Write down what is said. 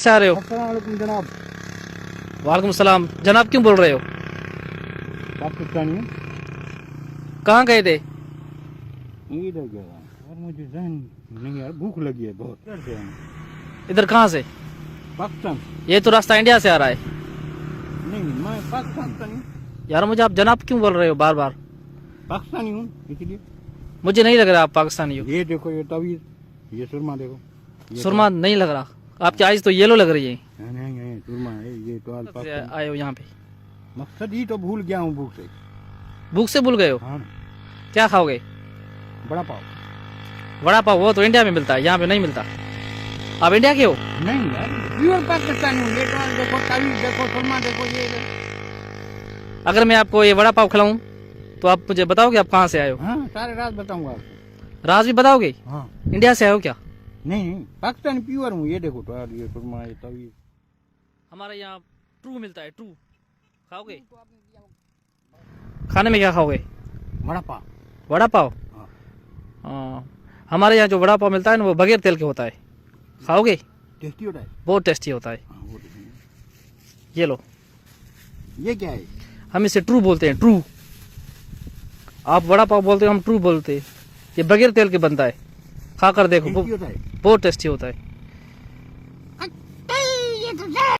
से आ रहे हो? अस्सलाम वालेकुम जनाब। वालेकुम सलाम। जनाब क्यों बोल रहे हो? पाकिस्तानी हूँ। कहाँ गए थे? इधर गया और मुझे जहन नहीं यार, भूख लगी है बहुत। इधर से आया। इधर कहाँ से? पाकिस्तान। ये तो रास्ता इंडिया से आ रहा है। नहीं मैं पाकिस्तानी हूँ। यार मुझे आप जनाब क्यों बोल रहे हो बार बार? पाकिस्तानी हूँ इसलिए। मुझे नहीं लग रहा आप पाकिस्तानी हो। ये देखो, ये तवीज़, ये सुरमा देखो। ये सुरमा नहीं लग रहा, आपकी आइज तो येलो लग रही है। नहीं सुरमा है ये तो। आए हो यहाँ पे? मकसद ही तो भूल गया हूँ भूख से। भूख से भूल गए हो? हाँ, क्या खाओगे? बड़ा पाव। वड़ा पाव वो तो इंडिया में मिलता है, यहाँ पे नहीं मिलता। आप इंडिया के हो? नहीं यार, प्योर पाकिस्तानी हूँ। ये तो देखो, तवीज़ देखो, सुरमा देखो, ये अगर मैं आपको ये वड़ा पाव खिलाऊं तो आप मुझे बताओगे आप कहाँ से आए हो? हाँ, सारे रात बताऊंगा आपको। राज भी बताओगे? हाँ। इंडिया से आए हो क्या? नहीं पाकिस्तानी प्योर हूँ। ये देखो तो यार, ये सुरमा, ये तवीज़। हमारे यहाँ ट्रू मिलता है, ट्रू खाओगे? खाने में क्या खाओगे? वड़ा पाव। वड़ा पाव? हाँ। हाँ, हमारे यहाँ जो वड़ा पाव मिलता है ना वो बगैर तेल के होता है, खाओगे? टेस्टी होता है। बहुत टेस्टी होता है। हाँ, वो देखिए। ये लो, ये क्या है? हम इसे ट्रू बोलते हैं, ट्रू। आप वड़ा पाव बोलते हो, हम ट्रू बोलते हैं। ये बगैर तेल के बनता है, खा कर देखो, टेस्टी होता है। बहुत टेस्टी होता है।